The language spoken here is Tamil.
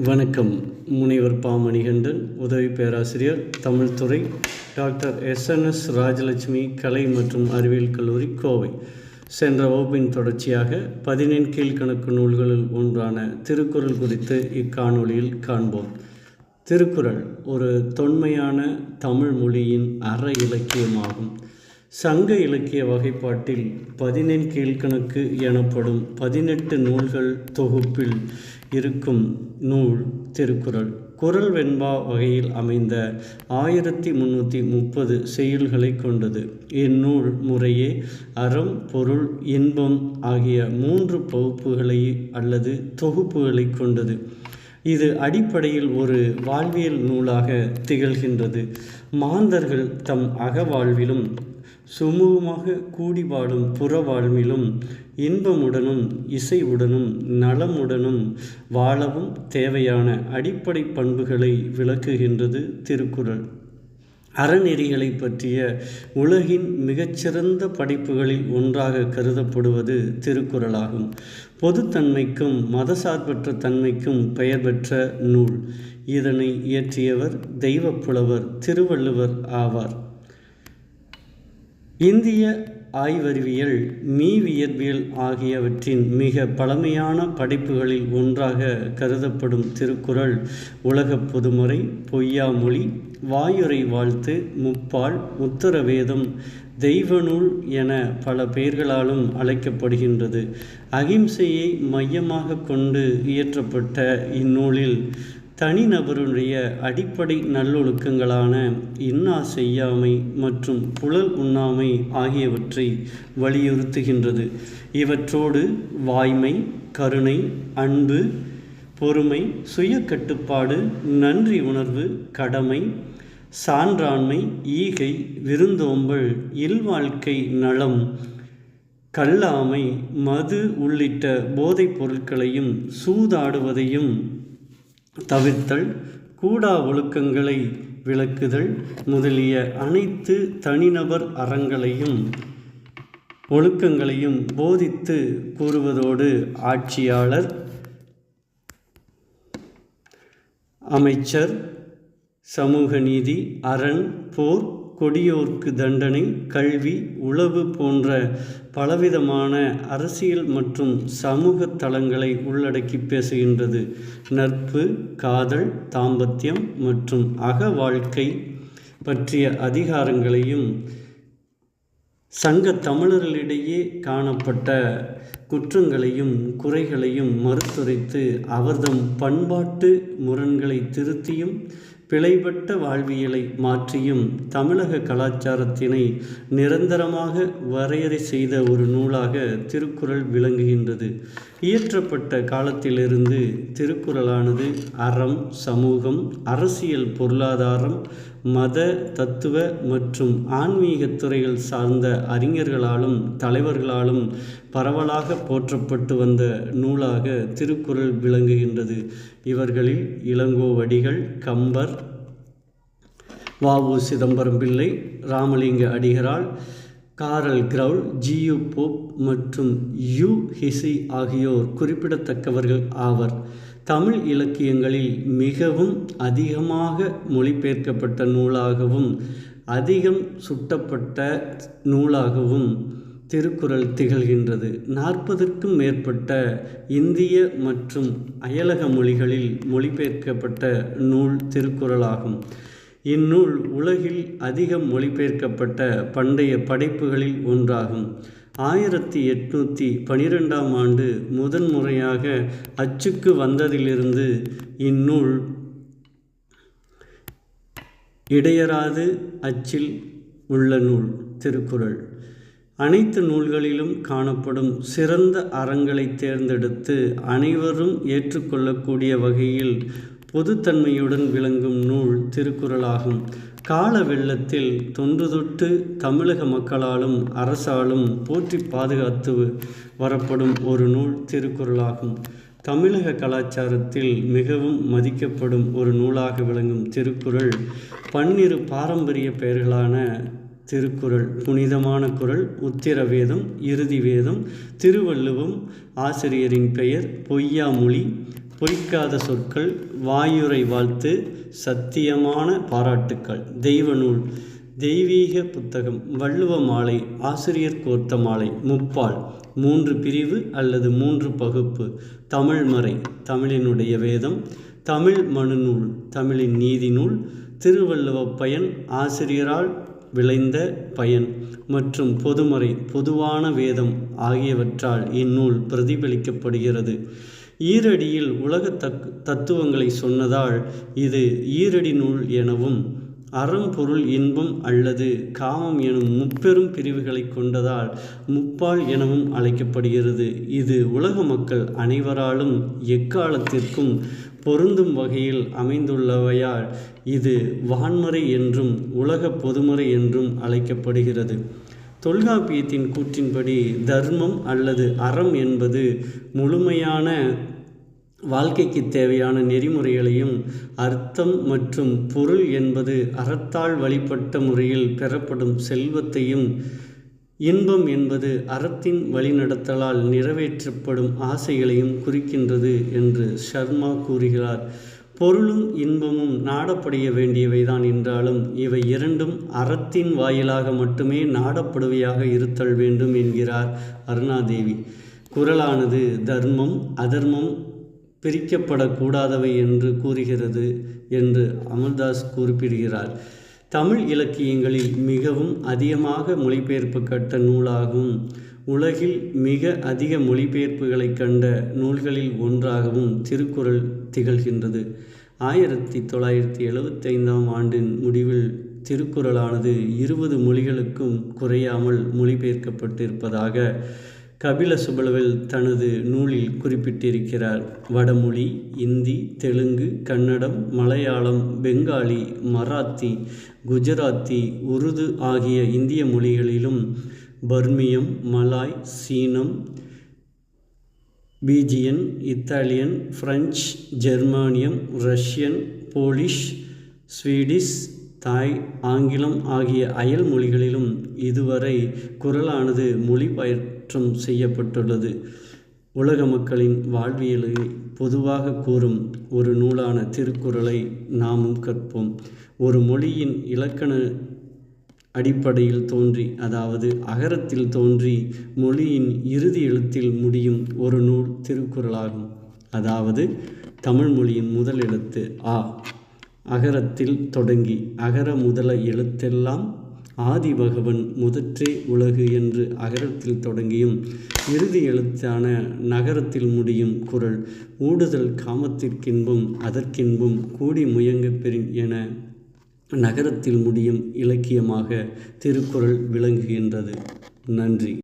வணக்கம். முனைவர் பா. மணிகண்டன், உதவி பேராசிரியர், தமிழ் துறை, டாக்டர் எஸ்.என்.எஸ். ராஜலட்சுமி கலை மற்றும் அறிவியல் கல்லூரி, கோவை. சென்ற வகுப்பின் தொடர்ச்சியாக 14 கீழ்க்கணக்கு நூல்களில் ஒன்றான திருக்குறள் குறித்து இக்காணொளியில் காண்போம். திருக்குறள் ஒரு தொன்மையான தமிழ் மொழியின் அற இலக்கியமாகும். சங்க இலக்கிய வகைப்பாட்டில் 14 கீழ்க்கணக்கு எனப்படும் 18 நூல்கள் தொகுப்பில் இருக்கும் நூல் திருக்குறள். குறள் வெண்பா வகையில் அமைந்த 1330 செய்யுள்களை கொண்டது. இந்நூல் முறையே அறம், பொருள், இன்பம் ஆகிய 3 பகுப்புகளை அல்லது தொகுப்புகளை கொண்டது. இது அடிப்படையில் ஒரு வாழ்வியல் நூலாக திகழ்கின்றது. மாந்தர்கள் தம் அகவாழ்விலும் சுமூகமாக கூடி வாழும் புற வாழ்விலும் இன்பமுடனும் இசைவுடனும் நலமுடனும் வாழவும் தேவையான அடிப்படை பண்புகளை விளக்குகின்றது திருக்குறள். அறநெறிகளை பற்றிய உலகின் மிகச்சிறந்த படைப்புகளில் ஒன்றாக கருதப்படுவது திருக்குறளாகும். பொதுத்தன்மைக்கும் மதசார்பற்ற தன்மைக்கும் பெயர் பெற்ற நூல். இதனை இயற்றியவர் தெய்வப்புலவர் திருவள்ளுவர் ஆவார். இந்திய ஆய்வறிவியல், மீவியற்பியல் ஆகியவற்றின் மிக பழமையான படைப்புகளில் ஒன்றாக கருதப்படும் திருக்குறள் உலகப் பொதுமறை, பொய்யாமொழி, வாயுரை வாழ்த்து, முப்பால், உத்தரவேதம், தெய்வநூல் என பல பெயர்களாலும் அழைக்கப்படுகின்றது. அகிம்சையை மையமாக கொண்டு இயற்றப்பட்ட இந்நூலில் தனிநபருடைய அடிப்படை நல்லொழுக்கங்களான இன்னா செய்யாமை மற்றும் புலல் உண்ணாமை ஆகியவற்றை வலியுறுத்துகின்றது. இவற்றோடு வாய்மை, கருணை, அன்பு, பொறுமை, சுய கட்டுப்பாடு, நன்றி உணர்வு, கடமை, சான்றாண்மை, ஈகை, விருந்தோம்பல், இல்வாழ்க்கை நலம், கல்லாமை, மது உள்ளிட்ட போதைப் பொருட்களையும் சூதாடுவதையும் தவிர்த்தல், கூடா ஒழுக்கங்களை விளக்குதல் முதலிய அனைத்து தனிநபர் அறங்களையும் ஒழுக்கங்களையும் போதித்து கூறுவதோடு ஆட்சியாளர், அமைச்சர், சமூக நீதி, அரண், போர், கொடியோர்க்கு தண்டனை, கல்வி, உளவு போன்ற பலவிதமான அரசியல் மற்றும் சமூக தளங்களை உள்ளடக்கி பேசுகின்றது. நட்பு, காதல், தாம்பத்தியம் மற்றும் அக வாழ்க்கை பற்றிய அதிகாரங்களையும் சங்க தமிழர்களிடையே காணப்பட்ட குற்றங்களையும் குறைகளையும் மறுத்துரைத்து அவர்தம் பண்பாட்டு முரண்களை திருத்தியும் பிழைபட்ட வாழ்வியலை மாற்றியும் தமிழக கலாச்சாரத்தினை நிரந்தரமாக வரையறை செய்த ஒரு நூலாக திருக்குறள் விளங்குகின்றது. இயற்றப்பட்ட காலத்திலிருந்து திருக்குறளானது அறம், சமூகம், அரசியல், பொருளாதாரம், மத, தத்துவ மற்றும் ஆன்மீக துறைகள் சார்ந்த அறிஞர்களாலும் தலைவர்களாலும் பரவலாக போற்றப்பட்டு வந்த நூலாக திருக்குறள் விளங்குகின்றது. இவர்களில் இளங்கோவடிகள், கம்பர், வ.உ. சிதம்பரம் பிள்ளை, ராமலிங்க அடிகளார், காரல் கிரவுல், ஜி.யு. போப் மற்றும் யு. ஹிசி ஆகியோர் குறிப்பிடத்தக்கவர்கள் ஆவர். தமிழ் இலக்கியங்களில் மிகவும் அதிகமாக மொழிபெயர்க்கப்பட்ட நூலாகவும் அதிகம் சுட்டப்பட்ட நூலாகவும் திருக்குறள் திகழ்கின்றது. 40க்கும் மேற்பட்ட இந்திய மற்றும் அயலக மொழிகளில் மொழிபெயர்க்கப்பட்ட நூல் திருக்குறளாகும். இந்நூல் உலகில் அதிகம் மொழிபெயர்க்கப்பட்ட பண்டைய படைப்புகளில் ஒன்றாகும். 1812ஆம் ஆண்டு முதன்முறையாக அச்சுக்கு வந்ததிலிருந்து இந்நூல் இடையராது அச்சில் உள்ள நூல் திருக்குறள். அனைத்து நூல்களிலும் காணப்படும் சிறந்த அறங்களை தேர்ந்தெடுத்து அனைவரும் ஏற்றுக்கொள்ளக்கூடிய வகையில் பொதுத்தன்மையுடன் விளங்கும் நூல் திருக்குறளாகும். கால வெள்ளத்தில் தொன்று தொட்டு தமிழக மக்களாலும் அரசாலும் போற்றி பாதுகாத்து வரப்படும் ஒரு நூல் திருக்குறளாகும். தமிழக கலாச்சாரத்தில் மிகவும் மதிக்கப்படும் ஒரு நூலாக விளங்கும் திருக்குறள் 12 பாரம்பரிய பெயர்களான திருக்குறள், புனிதமான குறள், உத்திரவேதம், இறுதி வேதம், திருவள்ளுவம், ஆசிரியரின் பெயர், பொய்யாமொழி, பொறிக்காத சொற்கள், வாயுரை வாழ்த்து, சத்தியமான பாராட்டுக்கள். தெய்வ நூல், தெய்வீக புத்தகம், வள்ளுவ மாலை, ஆசிரியர் கோர்த்த மாலை, முப்பால், 3 பிரிவு அல்லது 3 பகுப்பு, தமிழ்மறை, தமிழினுடைய வேதம், தமிழ் மனுநூல், தமிழின் நீதி நூல், திருவள்ளுவப் பயன், ஆசிரியரால் விளைந்த பயன் மற்றும் பொதுமறை, பொதுவான வேதம் ஆகியவற்றால் இந்நூல் பிரதிபலிக்கப்படுகிறது. ஈரடியில் உலக தத்துவங்களை சொன்னதால் இது ஈரடி நூல் எனவும், அறம், பொருள், இன்பம் அல்லது காமம் எனும் 3 பிரிவுகளை கொண்டதால் முப்பால் எனவும் அழைக்கப்படுகிறது. இது உலக மக்கள் அனைவராலும் எக்காலத்திற்கும் பொருந்தும் வகையில் அமைந்துள்ளவையால் இது வான்மறை என்றும் உலக பொதுமறை என்றும் அழைக்கப்படுகிறது. தொல்காப்பியத்தின் கூற்றின்படி தர்மம் அல்லது அறம் என்பது முழுமையான வாழ்க்கைக்கு தேவையான நெறிமுறைகளையும், அர்த்தம் மற்றும் பொருள் என்பது அறத்தால் வழிபட்ட முறையில் பெறப்படும் செல்வத்தையும், இன்பம் என்பது அறத்தின் வழிநடத்தலால் நிறைவேற்றப்படும் ஆசைகளையும் குறிக்கின்றது என்று சர்மா கூறுகிறார். பொருளும் இன்பமும் நாடப்படைய வேண்டியவைதான் என்றாலும் இவை இரண்டும் அறத்தின் வாயிலாக மட்டுமே நாடப்படுவையாக இருத்தல் வேண்டும் என்கிறார் அருணாதேவி. குறளானது தர்மம் அதர்மம் பிரிக்கப்படக்கூடாதவை என்று கூறுகிறது என்று அமல்தாஸ் குறிப்பிடுகிறார். தமிழ் இலக்கியங்களில் மிகவும் அதிகமாக மொழிபெயர்க்கப்பட்ட நூலாகவும், உலகில் மிக அதிக மொழிபெயர்ப்புகளை கண்ட நூல்களில் ஒன்றாகவும் திருக்குறள் திகழ்கின்றது. 1975ஆம் ஆண்டின் முடிவில் திருக்குறளானது 20 மொழிகளுக்கும் குறையாமல் மொழிபெயர்க்கப்பட்டிருப்பதாக கபில சுபலவேல் தனது நூலில் குறிப்பிட்டிருக்கிறார். வடமொழி, இந்தி, தெலுங்கு, கன்னடம், மலையாளம், பெங்காலி, மராத்தி, குஜராத்தி, உருது ஆகிய இந்திய மொழிகளிலும், பர்மியம், மலாய், சீனம், பீஜியன், இத்தாலியன், பிரெஞ்சு, ஜெர்மானியம், ரஷ்யன், போலிஷ், ஸ்வீடிஷ், தாய், ஆங்கிலம் ஆகிய அயல் மொழிகளிலும் இதுவரை குறளானது மொழிபெயர்த்தம் செய்யப்பட்டுள்ளது. உலக மக்களின் வாழ்வியலை பொதுவாக கூறும் ஒரு நூலான திருக்குறளை நாமும் கற்போம். ஒரு மொழியின் இலக்கண அடிப்படையில் தோன்றி, அதாவது அகரத்தில் தோன்றி மொழியின் இறுதி எழுத்தில் முடியும் ஒரு நூல் திருக்குறளாகும். அதாவது தமிழ் மொழியின் முதல் எழுத்து ஆ அகரத்தில் தொடங்கி அகர முதல எழுத்தெல்லாம் ஆதி பகவன் முதற்றே உலகு என்று அகரத்தில் தொடங்கியும் இறுதி எழுத்தான நகரத்தில் முடியும் குறள் ஊடுதல் காமத்திற்கின்பும் அதற்கின்பும் கூடி முயங்க பெறின் என நகரத்தில் முடியும் இலக்கியமாக திருக்குறள் விளங்குகின்றது. நன்றி.